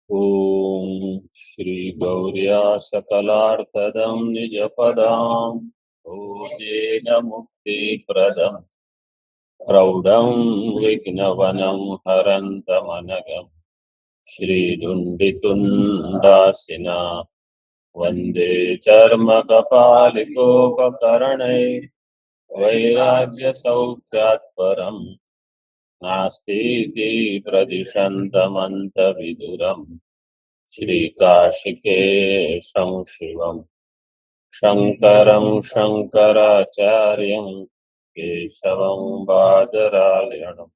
ॐ श्रीगौर्या सकलार्थदं निजपदां भोजेन मुक्तिप्रदं प्रौढं विघ्नवनं हरन्तमनघं श्रीदुण्डितुण्डासिना वन्दे चर्मकपालिकोपकरणैः वैराग्यसौख्यात् परं नास्तीति प्रदिशन्तमन्तविदुरम् श्रीकाशिकेशं शिवं शङ्करं शङ्कराचार्यं केशवं बादरायणं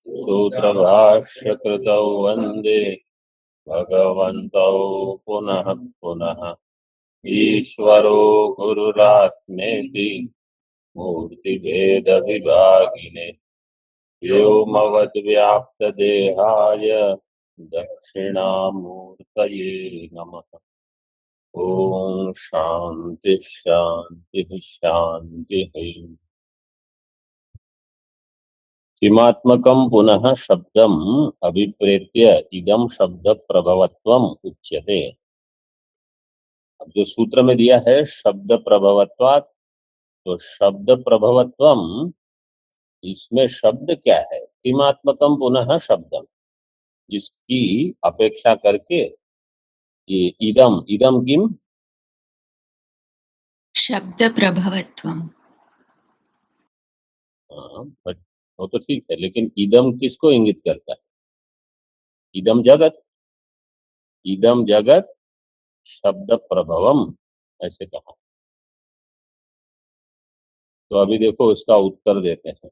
सूत्रभाष्यकृतौ वन्दे भगवन्तौ पुनः पुनः ईश्वरो गुरुरात्मेति मूर्तिभेदविभागिने व्योमवद्व्याप्तदेहाय दक्षिणामूर्तये नमः। ओम शांति शांति शांति। किमात्मकं पुनः शब्दम अभिप्रेत्य इदम शब्द प्रभवत्वम उच्यते। अब जो सूत्र में दिया है शब्द प्रभवत्वात्, तो शब्द प्रभवत्वम, इसमें शब्द क्या है? किमात्मकम पुनः शब्दम, जिसकी अपेक्षा करके ये इदम इदम किम शब्द प्रभवत्वम। बट वो तो ठीक है, लेकिन इदम किसको इंगित करता है? इदम जगत, इदम जगत शब्द प्रभवम ऐसे कहा। तो अभी देखो इसका उत्तर देते हैं।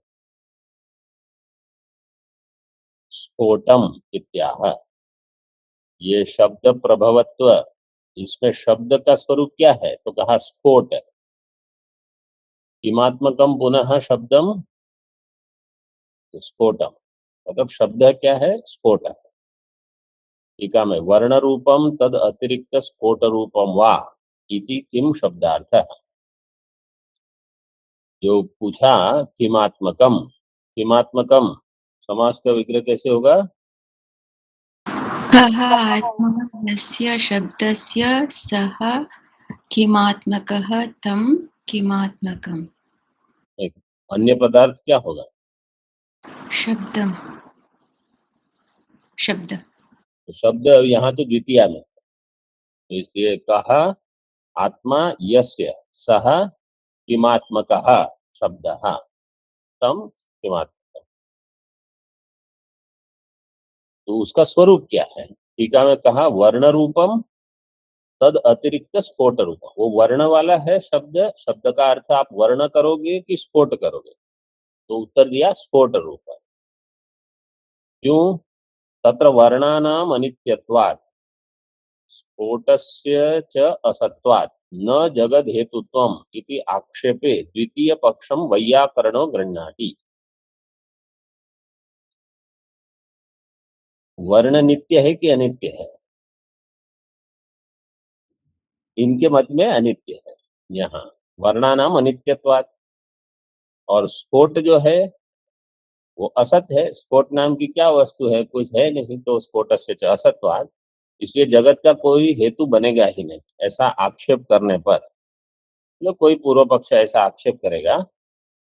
स्फोटम इत्याह, ये शब्द प्रभवत्व, इसमें शब्द का स्वरूप क्या है? तो कहा स्फोट। किमात्मकम पुनः शब्दम, तो स्फोटम मतलब शब्द क्या है? स्फोट। टीका में वर्ण रूपम तद अतिरिक्त स्फोट रूपम वा इति किम शब्दार्थ। जो पूछा किमात्मकम, किमात्मकम समास का विग्रह कैसे होगा? कः आत्मा यस्य शब्दस्य सः किमात्मकः तं किमात्मकम्। एक अन्य पदार्थ क्या होगा? शब्दम, शब्द। तो शब्द यहाँ तो द्वितीया में, तो इसलिए कहा आत्मा यस्य सह किमात्मकः शब्दः तम किमात्मकम्। तो उसका स्वरूप क्या है? टीका में कहा वर्ण रूपम तद अतिरिक्त स्फोट रूपम। वो वर्ण वाला है शब्द, शब्द का अर्थ आप वर्ण करोगे कि स्फोट करोगे? तो उत्तर दिया स्फोट रूप। क्यों? तत्र वर्णानाम अनित्यत्वात् स्फोटस्य च असत्वात् न जगद हेतुत्वम इति आक्षेपे द्वितीय पक्षम वैयाकरणो गृह्णाति। वर्ण नित्य है कि अनित्य है? इनके मत में अनित्य है। यहाँ वर्णानाम अनित्यत्वात्, और स्फोट जो है वो असत है। स्फोट नाम की क्या वस्तु है? कुछ है नहीं, तो स्फोटस्य च असत्वात्, इसलिए जगत का कोई हेतु बनेगा ही नहीं। ऐसा आक्षेप करने पर, मतलब कोई पूर्व पक्ष ऐसा आक्षेप करेगा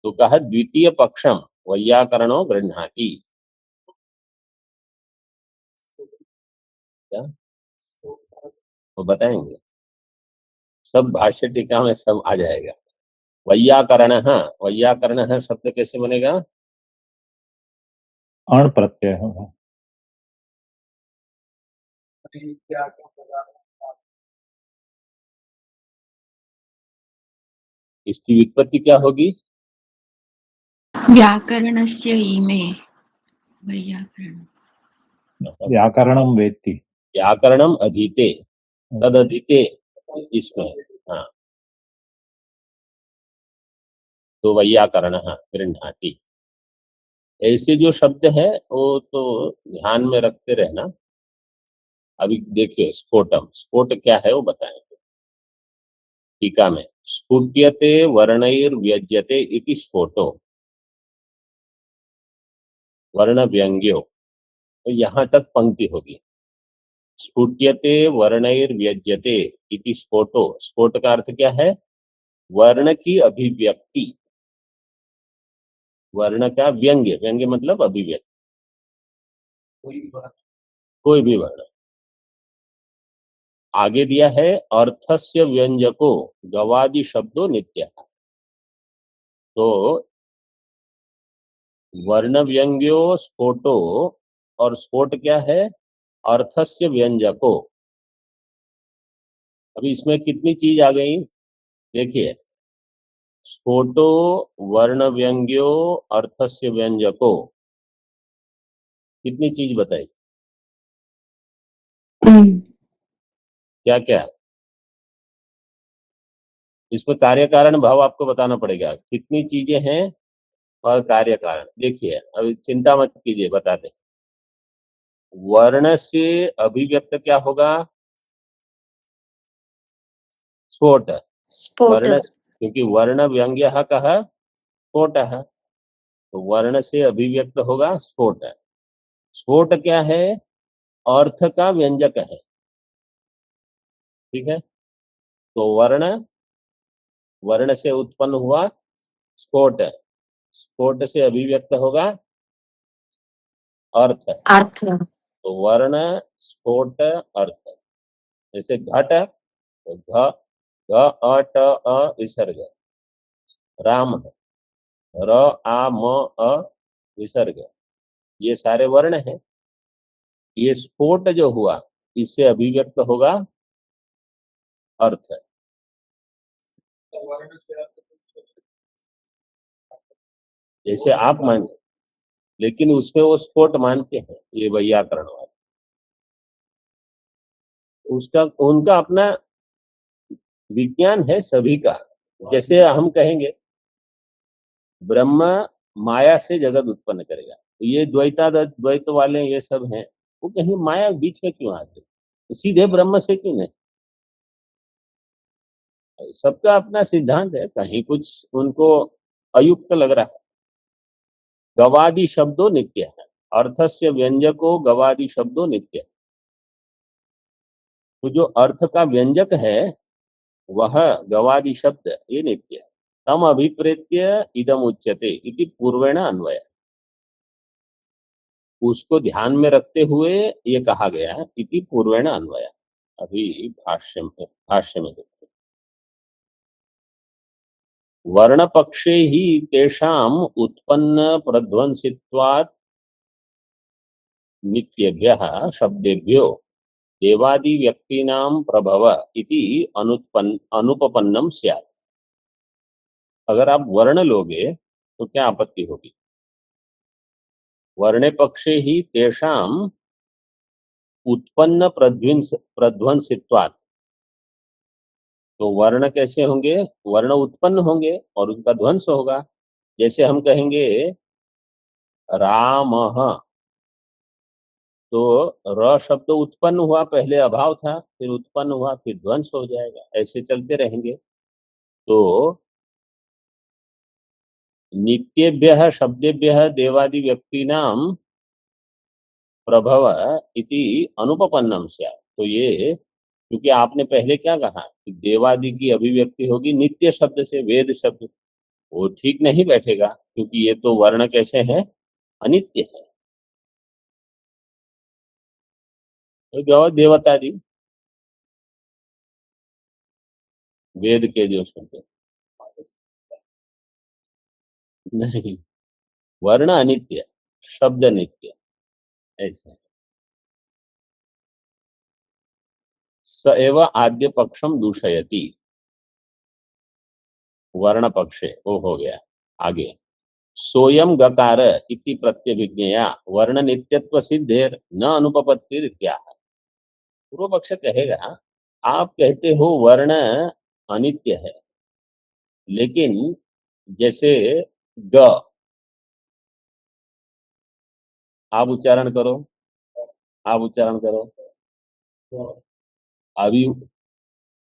तो कहा द्वितीय पक्षम वैयाकरणो गृह्णाति। क्या वो बताएंगे? सब भाष्य टीका में सब आ जाएगा। वैयाकरण, वैयाकरण शब्द कैसे बनेगा? अण प्रत्यय होगा। इसकी व्युत्पत्ति क्या होगी? व्याकरणस्य इमे वैयाकरण। व्याकरणम वेत्ति, व्याकरणम अधीते, तद अधीते इसमें। हाँ, तो वैयाकरण गृह्णाति। ऐसे जो शब्द है वो तो ध्यान में रखते रहना। अभी देखिए स्फोटम, स्फोट क्या है वो बताएंगे टीका में। स्फुट्यते वर्णैर्व्यज्यते इति स्फोटो वर्ण व्यंग्यो। तो यहाँ तक पंक्ति होगी। स्फुट्यते वर्णैर्व्यज्यते इति स्फोटो। स्फोट का अर्थ क्या है? वर्ण की अभिव्यक्ति, वर्ण का व्यंग्य, व्यंग्य मतलब अभिव्यक्ति, कोई भी वर्ण। आगे दिया है अर्थस्य व्यंजको गवादि शब्दों नित्य। तो वर्ण व्यंग्यो स्फोटो, और स्फोट क्या है? अर्थस्य व्यंजको। अभी इसमें कितनी चीज आ गई देखिए, स्फोटो, वर्ण व्यंग्यो, अर्थस्य व्यंजको, कितनी चीज बताई? क्या क्या? इसमें कार्य कारण भाव आपको बताना पड़ेगा, कितनी चीजें हैं और कार्य कारण। देखिए अभी चिंता मत कीजिए, बताते। वर्ण से अभिव्यक्त क्या होगा? स्फोट। स्फोट वर्ण, क्योंकि वर्ण व्यंग्य कहा स्फोट है, तो वर्ण से अभिव्यक्त होगा स्फोट। स्फोट क्या है? अर्थ का व्यंजक है, ठीक है। तो वर्ण, वर्ण से उत्पन्न हुआ स्फोट, स्फोट से अभिव्यक्त होगा अर्थ। अर्थ तो वर्ण, स्फोट, अर्थ। जैसे घट, तो घ, घ अ ट अ विसर्ग। राम, र आ म अ विसर्ग। ये सारे वर्ण हैं। ये स्फोट जो हुआ, इससे अभिव्यक्त होगा अर्थ। जैसे आप मान, लेकिन उसमें वो स्फोट मानते हैं ये वैयाकरण वाले, उसका उनका अपना विज्ञान है सभी का। जैसे हम कहेंगे ब्रह्म माया से जगत उत्पन्न करेगा, तो ये द्वैत वाले ये सब हैं, वो कहीं माया बीच में क्यों आते, सीधे ब्रह्म से क्यों नहीं? सबका अपना सिद्धांत है, कहीं कुछ उनको अयुक्त लग रहा है। गवादि शब्दों नित्य है, अर्थस्य व्यंजको गवादि शब्दों नित्य। तो जो अर्थ का व्यंजक है वह गवादि शब्द, ये नित्य। तम अभिप्रेत्य इदम उच्यते इति पूर्वेण अन्वय। उसको ध्यान में रखते हुए ये कहा गया इति पूर्वेण अन्वय। अभी भाष्य में देखते। वर्ण पक्षे ही तेषाम उत्पन्न प्रध्वंसित्वात् नित्यभ्यः शब्देभ्यो देवादि व्यक्तीनां प्रभव इति अनुपपन्नम स्यात्। अगर आप वर्ण लोगे तो क्या आपत्ति होगी? वर्णे पक्षे ही तेषाम उत्पन्न प्रध्वंसित्वात्। तो वर्ण कैसे होंगे? वर्ण उत्पन्न होंगे और उनका ध्वंस होगा। जैसे हम कहेंगे रामः, तो र शब्द उत्पन्न हुआ, पहले अभाव था, फिर उत्पन्न हुआ, फिर ध्वंस हो जाएगा, ऐसे चलते रहेंगे। तो नित्येभ्यः शब्देभ्यः देवादि व्यक्तीनां प्रभव इति अनुपपन्नम स्यात्। तो ये, क्योंकि आपने पहले क्या कहा कि देवादि की अभिव्यक्ति होगी नित्य शब्द से, वेद शब्द, वो ठीक नहीं बैठेगा, क्योंकि ये तो वर्ण कैसे हैं? अनित्य है। तो गौ देवता दी, वेद के जो शब्द नहीं, वर्ण अनित्य, शब्द नित्य, ऐसा। स एव आद्य पक्षम दूषयति, वर्ण पक्षे वो हो गया। आगे सोयम गकार इति प्रत्यभिज्ञया वर्ण नित्यत्व सिद्धेर न अनुपपत्तिर इत्याह। पूर्व पक्ष कहेगा आप कहते हो वर्ण अनित्य है, लेकिन जैसे ग, आप उच्चारण करो, आप उच्चारण करो। अभी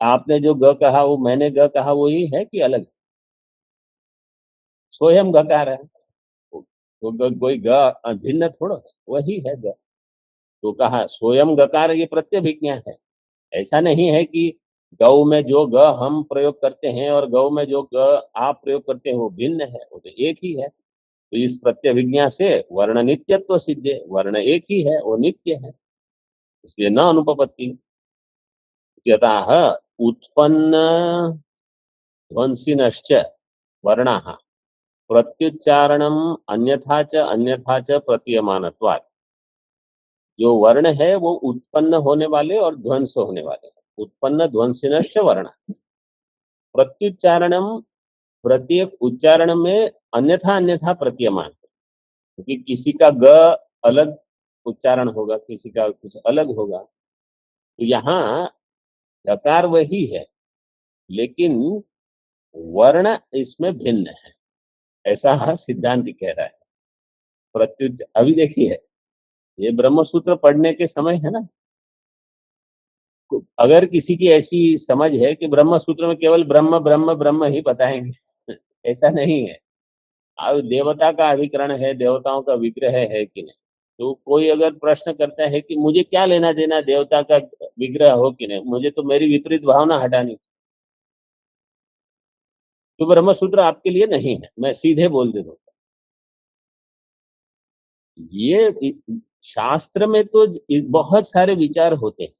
आपने जो ग कहा वो मैंने ग कहा, वही है कि अलग? स्वयं गकार है, कोई ग भिन्न थोड़ा है, वही है ग। तो कहा सोयम गकार, ये प्रत्यभिज्ञा है। ऐसा नहीं है कि गौ में जो ग हम प्रयोग करते हैं और गौ में जो ग आप प्रयोग करते हैं वो भिन्न है, वो तो एक ही है। तो इस प्रत्यभिज्ञा से वर्ण नित्यत्व सिद्ध है, वर्ण एक ही है, वो नित्य है, इसलिए न अनुपपत्ति। यतः उत्पन्न ध्वंसिनश्च वर्णाः प्रत्युच्चारणम अन्यथा च प्रतीयमानत्वात्। जो वर्ण है वो उत्पन्न होने वाले और ध्वंस होने वाले हैं। उत्पन्न ध्वंसिनश्च वर्ण, प्रत्युच्चारणम, प्रत्येक उच्चारण में अन्यथा प्रतीयमान, क्योंकि किसी का ग अलग उच्चारण होगा, किसी का कुछ अलग होगा। तो यहाँ गकार वही है, लेकिन वर्ण इसमें भिन्न है, ऐसा सिद्धांत कह रहा है। अभी देखिए, ये ब्रह्म सूत्र पढ़ने के समय है ना, अगर किसी की ऐसी समझ है कि ब्रह्म सूत्र में केवल ब्रह्म ब्रह्म ब्रह्म ही बताएंगे ऐसा नहीं है। अब देवता का अभिकरण है, देवताओं का विग्रह है कि नहीं, तो कोई अगर प्रश्न करता है कि मुझे क्या लेना देना देवता का विग्रह हो कि नहीं, मुझे तो मेरी विपरीत भावना हटानी, तो ब्रह्म सूत्र आपके लिए नहीं है, मैं सीधे बोल दे दूंगा। ये शास्त्र में तो बहुत सारे विचार होते हैं।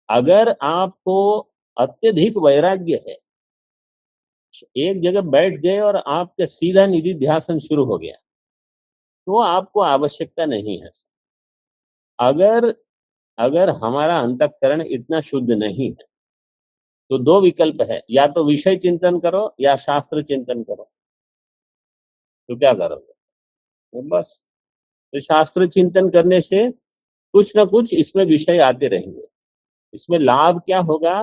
अगर आपको अत्यधिक वैराग्य है, एक जगह बैठ गए और आपका सीधा निधि ध्यान शुरू हो गया, तो आपको आवश्यकता नहीं है। अगर अगर हमारा अंतःकरण इतना शुद्ध नहीं है, तो दो विकल्प है, या तो विषय चिंतन करो या शास्त्र चिंतन करो। तो क्या करोगे? तो बस, तो शास्त्र चिंतन करने से कुछ ना कुछ इसमें विषय आते रहेंगे। इसमें लाभ क्या होगा?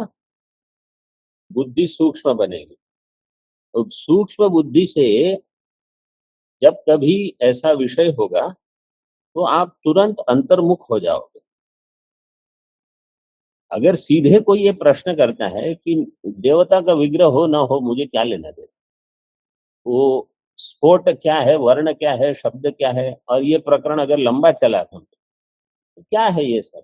बुद्धि सूक्ष्म बनेगी। तो सूक्ष्म बुद्धि से जब कभी ऐसा विषय होगा तो आप तुरंत अंतर्मुख हो जाओगे। अगर सीधे कोई ये प्रश्न करता है कि देवता का विग्रह हो ना हो मुझे क्या लेना देना, वो स्फोट क्या है, वर्ण क्या है, शब्द क्या है, और ये प्रकरण अगर लंबा चला तो क्या है ये सब,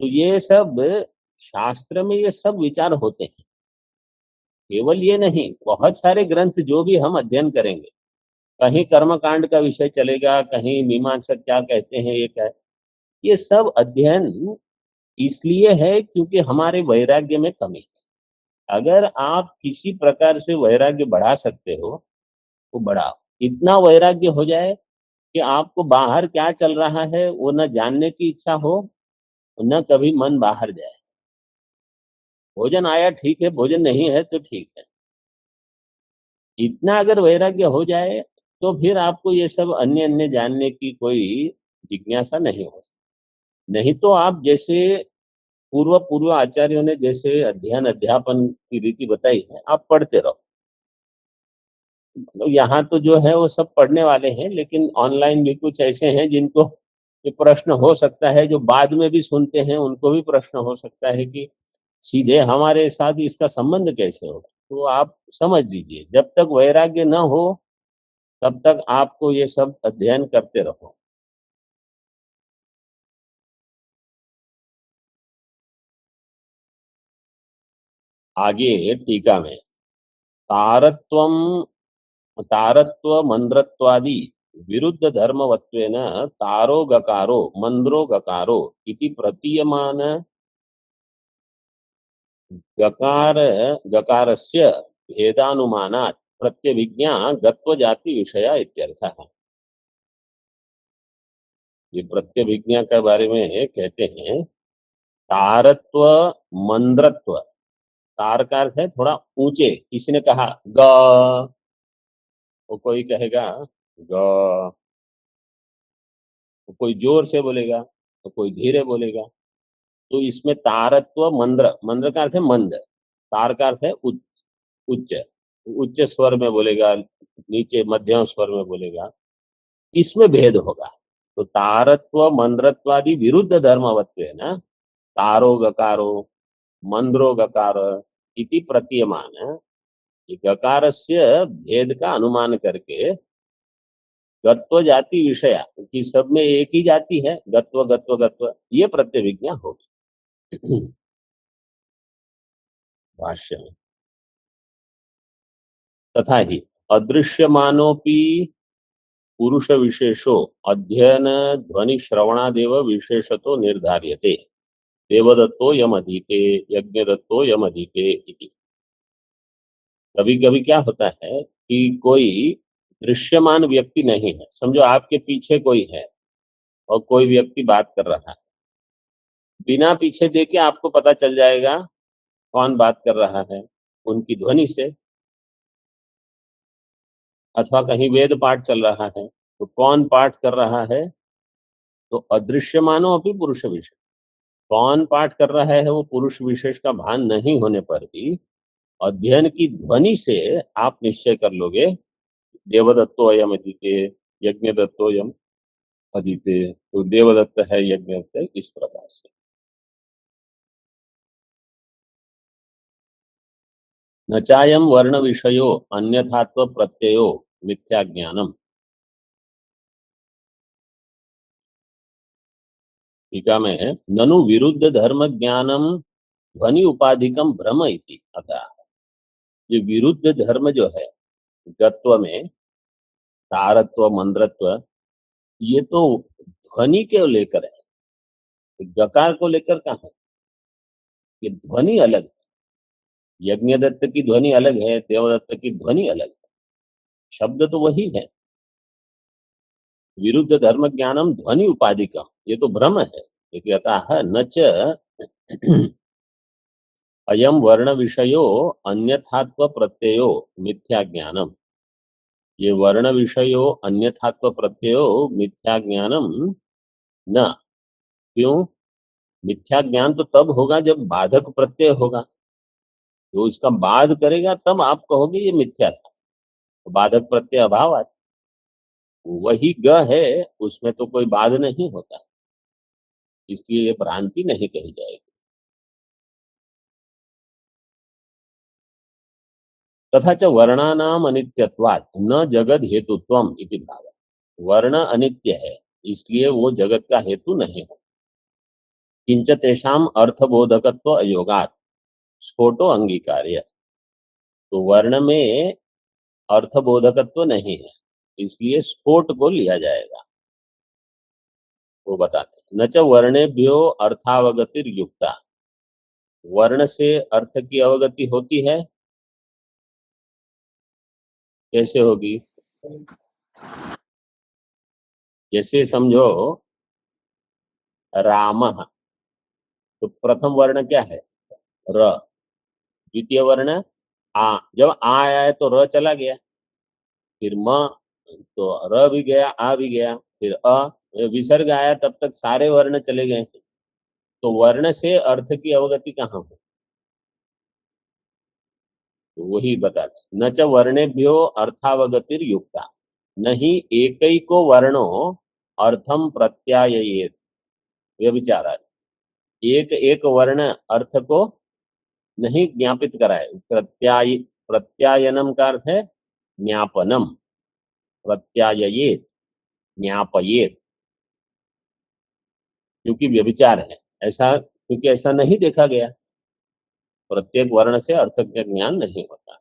तो ये सब शास्त्र में ये सब विचार होते हैं। केवल ये नहीं, बहुत सारे ग्रंथ जो भी हम अध्ययन करेंगे, कहीं कर्मकांड का विषय चलेगा, कहीं मीमांसक क्या कहते हैं, ये क्या है, ये सब अध्ययन इसलिए है क्योंकि हमारे वैराग्य में कमी है। अगर आप किसी प्रकार से वैराग्य बढ़ा सकते हो तो बढ़ाओ। इतना वैराग्य हो जाए कि आपको बाहर क्या चल रहा है वो न जानने की इच्छा हो, न कभी मन बाहर जाए। भोजन आया ठीक है, भोजन नहीं है तो ठीक है, इतना अगर वैराग्य हो जाए तो फिर आपको ये सब अन्य अन्य जानने की कोई जिज्ञासा नहीं हो सकती। नहीं तो आप जैसे पूर्व पूर्व आचार्यों ने जैसे अध्ययन अध्यापन की रीति बताई है, आप पढ़ते रहो। मतलब यहाँ तो जो है वो सब पढ़ने वाले हैं, लेकिन ऑनलाइन भी कुछ ऐसे हैं जिनको ये प्रश्न हो सकता है, जो बाद में भी सुनते हैं उनको भी प्रश्न हो सकता है कि सीधे हमारे साथ इसका संबंध कैसे होगा। तो आप समझ लीजिए, जब तक वैराग्य न हो तब तक आपको ये सब अध्ययन करते रहो। आगे टीका में तारत्वम तारत्व मंद्रत्वादि विरुद्ध धर्मवत्वेन तारो गकारो मंद्रो गकारो इति प्रतीयमान गकार गकारस्य भेदानुमानात् प्रत्यभिज्ञा गत्व जाति विषया इत्यर्थः। ये प्रत्यभिज्ञा के बारे में कहते हैं, तारत्व मंद्रत्व। तार का अर्थ है थोड़ा ऊंचे। किसी ने कहा ग, वो कोई कहेगा ग, तो कोई जोर से बोलेगा तो कोई धीरे बोलेगा। तो इसमें तारत्व मंद्र, मंद्र का अर्थ है मंद, तार का अर्थ है उच्च, उच्च उच्च स्वर में बोलेगा, नीचे मध्यम स्वर में बोलेगा, इसमें भेद होगा। तो तारत्व मंद्रत्वादि विरुद्ध धर्मवत्व है ना, तारो गकारो मंद्रो गकार इति प्रतीयमान, गकारस्य भेद का अनुमान करके गत्व जाति विषया कि सब में एक ही जाति है, गत्व गत्व गत्व, ये प्रत्यभिज्ञा होगी। भाष्य में तथा ही अदृश्यमानोपि पुरुष विशेषो अध्ययन ध्वनि श्रवणादेव विशेषतो निर्धार्यते देवदत्तो यमधीते यज्ञदत्तो यमधीते इति। कभी कभी क्या होता है कि कोई दृश्यमान व्यक्ति नहीं है, समझो आपके पीछे कोई है और कोई व्यक्ति बात कर रहा है, बिना पीछे देखे आपको पता चल जाएगा कौन बात कर रहा है उनकी ध्वनि से। अथवा कहीं वेद पाठ चल रहा है तो कौन पाठ कर रहा है, तो अदृश्यमानो अपनी पुरुष विशेष, कौन पाठ कर रहा है वो पुरुष विशेष का भान नहीं होने पर भी अध्ययन की ध्वनि से आप निश्चय कर लोगे देवदत्तो अयम अदिते यज्ञदत्तो यम अदिते, तो देवदत्त है यज्ञदत्त है, इस प्रकार से। न चायम वर्ण विषयो अन्यथात्व प्रत्ययो मिथ्या ज्ञानम। टीका में ननु विरुद्ध धर्म ज्ञानम ध्वनि उपाधिकम भ्रम इति। अतः ये विरुद्ध धर्म जो है गत्व में तारत्व मंद्रत्व, ये तो ध्वनि के लेकर है, गकार को लेकर कहाँ है, ये ध्वनि अलग है। यज्ञदत्त की ध्वनि अलग है, देवदत्त की ध्वनि अलग है, शब्द तो वही है। विरुद्ध धर्म ज्ञानम ध्वनि उपाधिकम, ये तो भ्रम है। अतः न च अयम वर्ण विषयो अन्यथात्व प्रत्ययो मिथ्या ज्ञानम, ये वर्ण विषयो अन्यथात्व प्रत्ययो मिथ्या ज्ञानम न। क्यों? मिथ्या ज्ञान तो तब होगा जब बाधक प्रत्यय होगा, जो इसका बाध करेगा तब आप कहोगे ये मिथ्या था। तो बाधक प्रत्यय अभाव है, वही ग है, उसमें तो कोई बाध नहीं होता, इसलिए ये भ्रांति नहीं कही जाएगी। तथा च वर्णानाम अनित्यत्वात् न जगद हेतुत्वम इति भाव। वर्ण अनित्य है इसलिए वो जगत का हेतु नहीं है। किंच तेषाम अर्थबोधकत्व अयोगात् स्फोटो अंगीकार्य, तो वर्ण में अर्थबोधकत्व नहीं है इसलिए स्फोट को लिया जाएगा। वो बताते न च वर्णेभ्यो अर्थावगतिर युक्ता, वर्ण से अर्थ की अवगति होती है, कैसे होगी? जैसे समझो रामः, तो प्रथम वर्ण क्या है? र। द्वितीय वर्ण आ, जब आ आया है तो र चला गया, फिर म तो र भी गया, आ भी गया, फिर अ, विसर्ग आया तब तक सारे वर्ण चले गए। तो वर्ण से अर्थ की अवगति कहाँ हो? तो वही बताते न च वर्णेभ्यो अर्थावगतिर युक्ता, नहीं एकैको वर्णो अर्थम प्रत्याययेत व्यभिचारा, एक एक वर्ण अर्थ को नहीं ज्ञापित कराए। प्रत्यायनम का अर्थ है ज्ञापनम, प्रत्याययेत ज्ञापयेत, क्योंकि व्यभिचार है ऐसा, क्योंकि ऐसा नहीं देखा गया, प्रत्येक वर्ण से अर्थ का ज्ञान नहीं होता।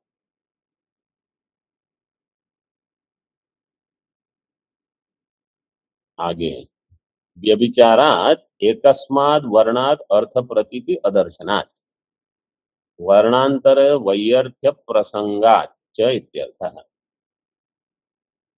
आगे व्यभिचारात् एकस्माद् वर्णात् अर्थ प्रतीति अदर्शनात् वर्णांतर वैयर्थ्य प्रसंगात् च इत्यर्थः।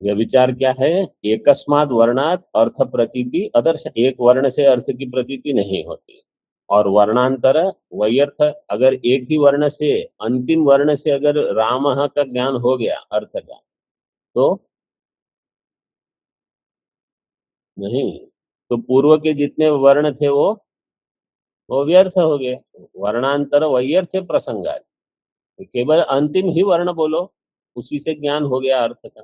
व्यभिचार क्या है? एकस्माद् वर्णात् अर्थ प्रतीति अदर्शन, एक वर्ण से अर्थ की प्रतीति नहीं होती। और वर्णांतर वैयर्थ, अगर एक ही वर्ण से अंतिम वर्ण से अगर रामः का ज्ञान हो गया अर्थ का, तो नहीं, तो पूर्व के जितने वर्ण थे वो व्यर्थ हो गए। वर्णांतर वैयर्थ प्रसंगात्, केवल अंतिम ही वर्ण बोलो, उसी से ज्ञान हो गया अर्थ का।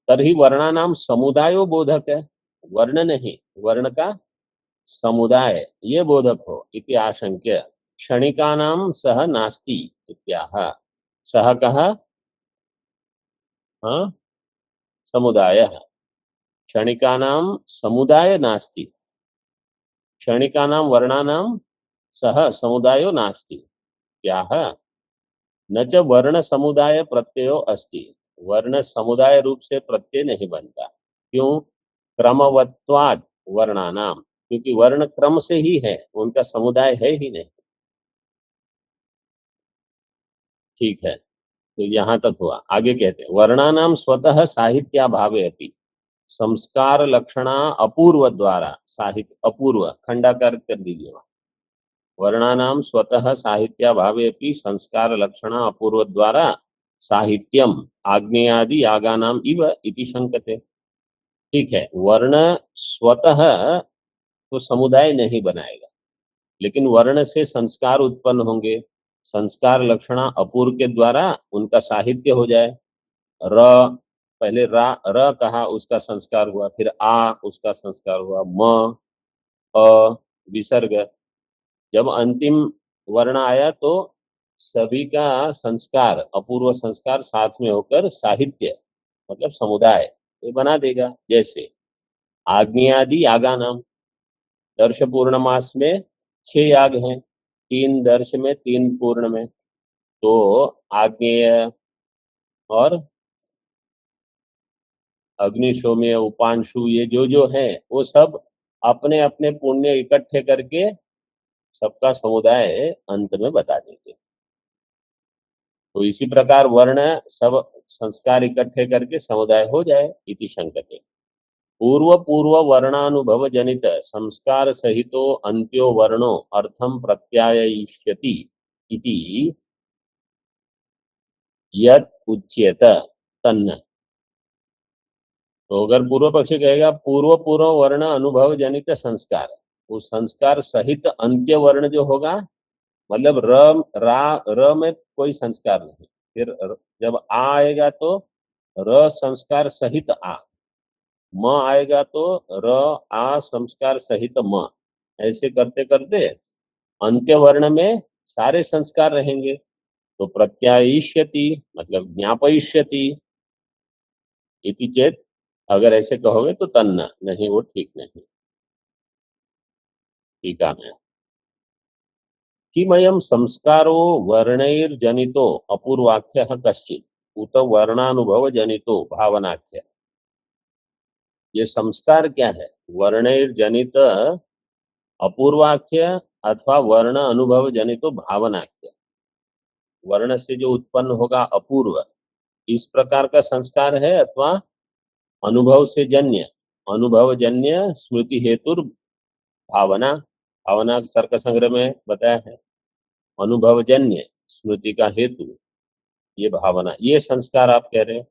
तभी वर्णानाम समुदायो बोधक है, वर्ण नहीं, वर्ण का समुदाय ये बोधक हो इति आशंक्य क्षणिकानाम सह नास्ति इत्याह। सह कहा? हाँ, समुदायः। क्षणिकानां समुदाय नास्ति, क्षणिकानां वर्णानां सह समुदायो नास्ति। क्या है? न च वर्ण समुदाय प्रत्ययो अस्ति, वर्ण समुदाय रूप से प्रत्यय नहीं बनता। क्यों? क्रमवत्वाद वर्णानाम, क्योंकि वर्ण क्रम से ही है, उनका समुदाय है ही नहीं। ठीक है, तो यहां तक हुआ। आगे कहते हैं वर्णानाम स्वतः साहित्याभावे अपि संस्कार लक्षणा अपूर्व द्वारा साहित्य, अपूर्व खंडाकार कर दीजिए। वर्णानाम स्वतः साहित्याभावे अपि संस्कार लक्षणा अपूर्व द्वारा साहित्यम आग्नेयादि यागानाम इव इति शंकते। ठीक है, वर्ण स्वतः तो समुदाय नहीं बनाएगा, लेकिन वर्ण से संस्कार उत्पन्न होंगे, संस्कार लक्षणा अपूर्व के द्वारा उनका साहित्य हो जाए। र, पहले रा र कहा, उसका संस्कार हुआ, फिर आ उसका संस्कार हुआ, म अ विसर्ग, जब अंतिम वर्ण आया तो सभी का संस्कार, अपूर्व संस्कार साथ में होकर साहित्य मतलब समुदाय ये बना देगा। जैसे आग्नेयादि यागानाम, दर्श पूर्णमास में 6 याग हैं, 3 दर्श में 3 पूर्ण में, तो आग्नेय और अग्निशोम्य उपांशु ये जो है वो सब अपने अपने पुण्य इकट्ठे करके सबका समुदाय अंत में बता देंगे। तो इसी प्रकार वर्ण सब संस्कार इकट्ठे करके समुदाय हो जाए। इति शंकते। पूर्व पूर्व वर्णानुभव जनित संस्कार सहितो अंत्यो वर्णो अर्थम प्रत्यायिष्यति इति यत् उच्येत तन्न। तो अगर पूर्व पक्षी कहेगा पूर्व पूर्व वर्ण अनुभव जनित संस्कार, उस संस्कार सहित अंत्य वर्ण जो होगा, मतलब र में कोई संस्कार नहीं, फिर जब आ आएगा तो र संस्कार सहित आ, म आएगा तो र आ संस्कार सहित म, ऐसे करते करते अंत्य वर्ण में सारे संस्कार रहेंगे। तो प्रत्यायिष्यति मतलब ज्ञापयिष्यति इति चेत, अगर ऐसे कहोगे तो तन्ना, नहीं वो ठीक नहीं। ठीक है, किमयं संस्कारो वर्णैर्जनितो अपूर्वाख्यः कश्चित् उत वर्णानुभव जनितो भावनाख्य। ये संस्कार क्या है? वर्णैर्जनित अपूर्वाख्य अथवा वर्ण अनुभव जनितो भावनाख्य। वर्ण से जो उत्पन्न होगा अपूर्व, इस प्रकार का संस्कार है, अथवा अनुभव से जन्य, अनुभव जन्य स्मृति हेतुर भावना। भावना तर्क संग्रह में बताया है, अनुभवजन्य स्मृति का हेतु ये भावना, ये संस्कार आप कह रहे हैं।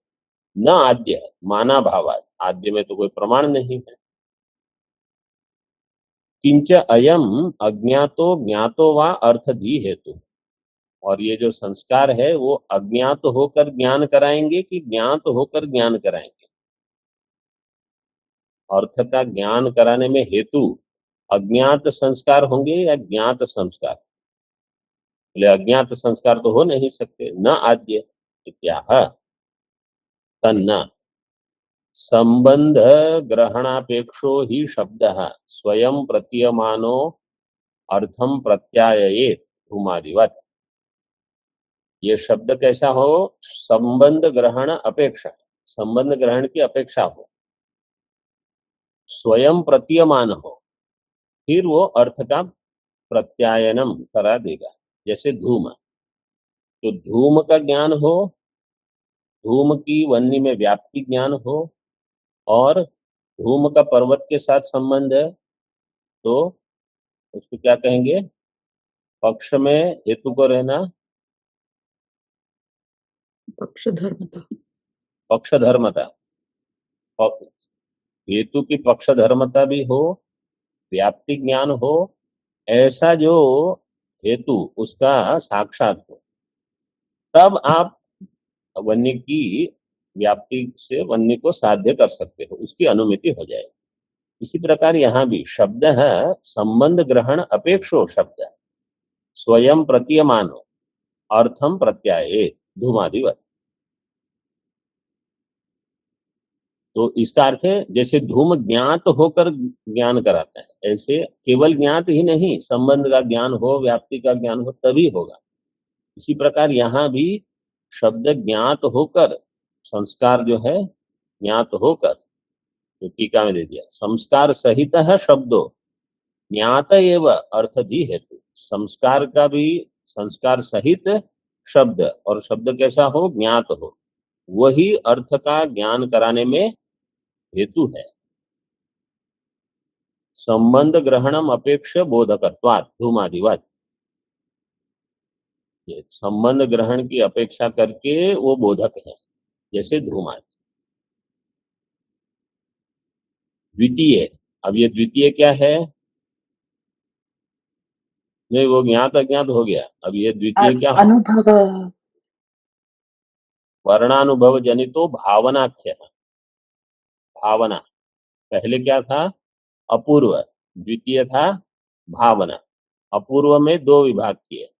न आद्य माना भावाद, आद्य में तो कोई प्रमाण नहीं है। किंच अयम अज्ञातो ज्ञातो वा अर्थधी हेतु, और ये जो संस्कार है वो अज्ञात होकर ज्ञान कराएंगे कि ज्ञात होकर ज्ञान कराएंगे? अर्थ का ज्ञान कराने में हेतु अज्ञात संस्कार होंगे या ज्ञात संस्कार? अज्ञात संस्कार तो हो नहीं सकते। न आद्य इत्याह तन्न संबंध ग्रहणापेक्षो ही शब्द स्वयं प्रतीयमानो अर्थम प्रत्याययेत धूमादिवत। ये शब्द कैसा हो? संबंध ग्रहण अपेक्षा, संबंध ग्रहण की अपेक्षा हो, स्वयं प्रतीयमान हो, फिर वो अर्थ का प्रत्यायनम करा देगा। जैसे धूम, तो धूम का ज्ञान हो, धूम की वन्नी में व्याप्ति ज्ञान हो, और धूम का पर्वत के साथ संबंध है, तो उसको क्या कहेंगे? पक्ष में हेतु को रहना पक्षधर्मता। पक्षधर्मता, हेतु की पक्षधर्मता भी हो, व्याप्ति ज्ञान हो, ऐसा जो हेतु उसका साक्षात हो, तब आप वन्य की व्याप्ति से वन्य को साध्य कर सकते हो, उसकी अनुमति हो जाएगी। इसी प्रकार यहाँ भी शब्द है संबंध ग्रहण अपेक्षो शब्द स्वयं प्रतीयमानो अर्थम प्रत्याये धूमादिवत। तो इसका अर्थ है जैसे धूम ज्ञात होकर ज्ञान कराता है, ऐसे केवल ज्ञात ही नहीं, संबंध का ज्ञान हो, व्याप्ति का ज्ञान हो तभी होगा। इसी प्रकार यहाँ भी शब्द ज्ञात होकर, संस्कार जो है ज्ञात होकर, तो टीका में दे दिया, संस्कार सहित है शब्दों ज्ञात एव अर्थधि हेतु। संस्कार का भी, संस्कार सहित शब्द, और शब्द कैसा हो, ज्ञात हो, वही अर्थ का ज्ञान कराने में हेतु है। संबंध ग्रहणम अपेक्ष बोधकत्वात् धूमादिवत, ये संबंध ग्रहण की अपेक्षा करके वो बोधक है, जैसे धूमादि। द्वितीय, अब ये द्वितीय क्या है, नहीं वो ज्ञात अज्ञात हो गया, अब ये द्वितीय क्या, अनुभव वर्णानुभव जनितो भावनाख्य। भावना, पहले क्या था, अपूर्व, द्वितीय था भावना। अपूर्व में दो विभाग किए,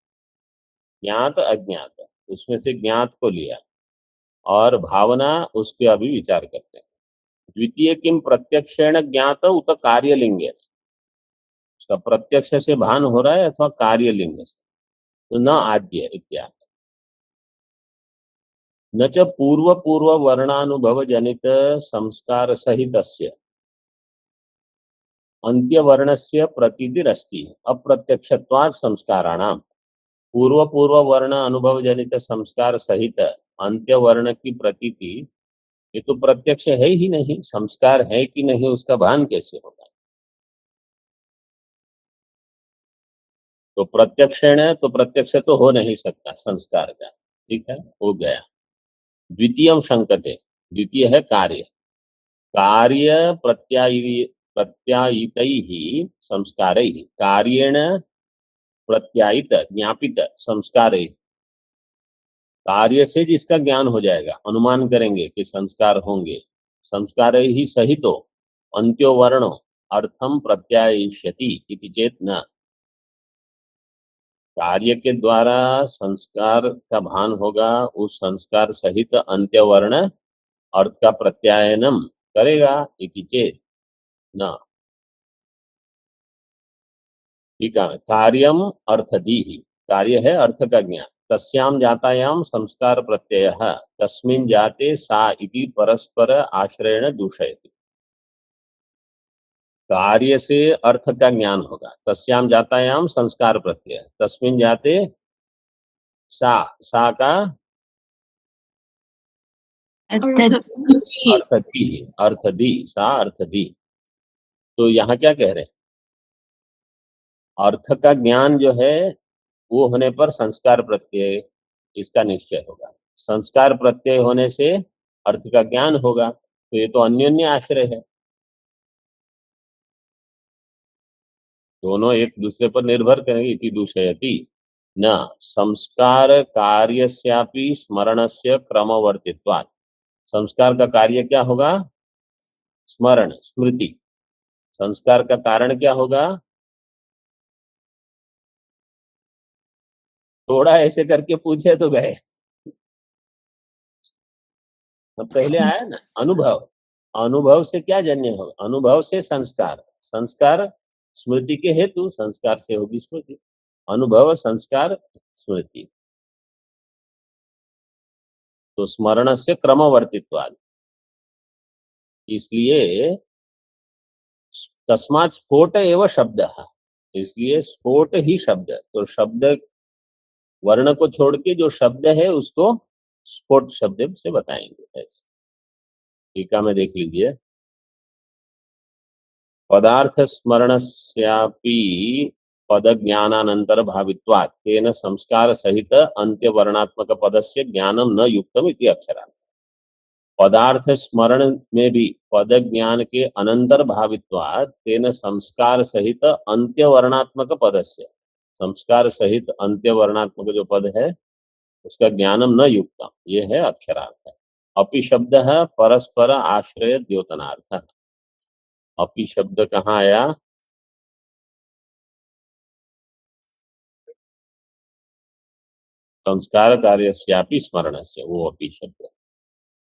ज्ञात अज्ञात, उसमें से ज्ञात को लिया, और भावना उसके अभी विचार करते हैं। द्वितीय किम प्रत्यक्षेण ज्ञात उत कार्यलिंगे, उसका प्रत्यक्ष से भान हो रहा है अथवा कार्यलिंग से, तो न आद्य इत्यादि। न च पूर्व पूर्व वर्णानुभव जनित संस्कार सहितस्य अंत्य वर्णस्य प्रतीतिरस्ति अप्रत्यक्षत्वात् संस्काराणाम। पूर्व पूर्व वर्ण अनुभव जनित संस्कार सहित अंत्य वर्ण की प्रतीति, ये तो प्रत्यक्ष है ही नहीं, संस्कार है कि नहीं उसका भान कैसे होगा। तो प्रत्यक्षण है, तो प्रत्यक्ष तो हो नहीं सकता संस्कार का, ठीक है, हो गया। द्वितीयम शंकते, द्वितीय है कार्य, कार्य प्रत्यायितैः संस्कारैः, कार्येण प्रत्यायित ज्ञापित संस्कारैः, कार्य से जिसका ज्ञान हो जाएगा, अनुमान करेंगे कि संस्कार होंगे, संस्कारैः सहितो अंत्यो वर्णो अर्थम प्रत्यायिष्यति इति चेत न। कार्य के द्वारा संस्कार का भान होगा, उस संस्कार सहित अंत्य वर्ण अर्थ का प्रत्यायनम करेगा, इति चेत न। ठीक है, कार्यम अर्थधि, कार्य है अर्थ का ज्ञान, तस्याम जातायाम संस्कार प्रत्ययः तस्मिन् जाते सा इति परस्पर आश्रयेण दूषयति। कार्य से अर्थ का ज्ञान होगा, तस्याम जातायाम संस्कार प्रत्यय, तस्मिन् जाते सा, सा का अर्थधि, अर्थधि, सा अर्थधि। तो यहाँ क्या कह रहे हैं, अर्थ का ज्ञान जो है वो होने पर संस्कार प्रत्यय इसका निश्चय होगा, संस्कार प्रत्यय होने से अर्थ का ज्ञान होगा, तो ये तो अन्योन्य आश्रय है, दोनों एक दूसरे पर निर्भर करेंगे। इति दूषयति न संस्कार कार्यस्यापि स्मरणस्य क्रमवर्तित्वात्, संस्कार का कार्य क्या होगा, स्मरण, स्मृति, संस्कार का कारण क्या होगा, थोड़ा ऐसे करके पूछे तो गए, तो पहले आया ना अनुभव, अनुभव से क्या जन्य होगा, अनुभव से संस्कार, संस्कार स्मृति के हेतु, संस्कार से होगी स्मृति, अनुभव संस्कार स्मृति, तो स्मरण से क्रमवर्तित्वाद, इसलिए तस्मात् स्फोट एवं शब्द, इसलिए स्फोट ही शब्द, तो शब्द वर्ण को छोड़ के जो शब्द है उसको स्फोट शब्द से बताएंगे। ऐसे टीका में देख लीजिए, पदार्थ स्मरणस्यापि पद ज्ञानानंतर भावित्वात् तेन संस्कार सहित अंत्य वर्णात्मक पदस्य ज्ञानम न युक्तम इति अक्षरार्थ। पदार्थ स्मरण में भी पद ज्ञान के अनंतर भावित्वात् तेन संस्कार सहित अंत्य वर्णात्मक पदस्य, संस्कार सहित अंत्य वर्णात्मक जो पद है उसका ज्ञानम न युक्तम, ये है अक्षरार्थ। अपि शब्द है परस्पर आश्रय द्योतनार्थ, अपि शब्द कहाँ आया, संस्कार कार्यस्यापि स्मरणस्य, वो अपि शब्द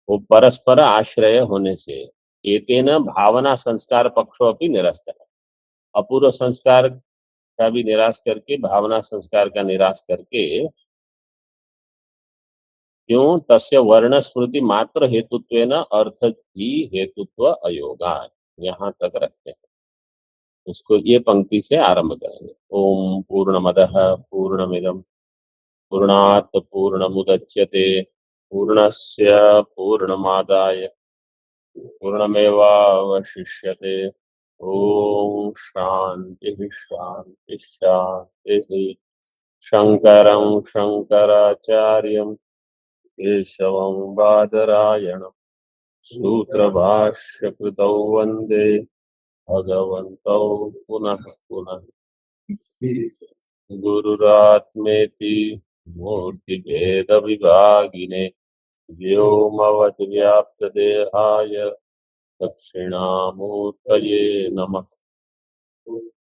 वो परस्पर आश्रय होने से, एतेन भावना संस्कार पक्षो अपनी निरस्त है। अपूर्व संस्कार का भी निराश करके, भावना संस्कार का निराश करके, क्यों तस्य वर्ण स्मृति मात्र हेतुत्वेन अर्थ ही हेतुत्व अयोगा, यहाँ तक रखते हैं। उसको ये पंक्ति से आरंभ करेंगे। ओम पूर्णमदः पूर्णमिदं पूर्णात् पूर्णमुदच्यते पूर्णस्य पूर्णमादाय पूर्णमेवावशिष्यते। ओम शांति शांति शांति। शंकरं शंकराचार्यं केशवं बादरायणं सूत्रभाष्यकृतौ वन्दे भगवन्तौ पुनः पुनः। गुरुरात्मेति मूर्तिभेदविभागिने व्योमवद्व्याप्तदेहाय दक्षिणामूर्तये नमः।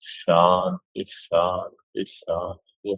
शांति शांति शांति।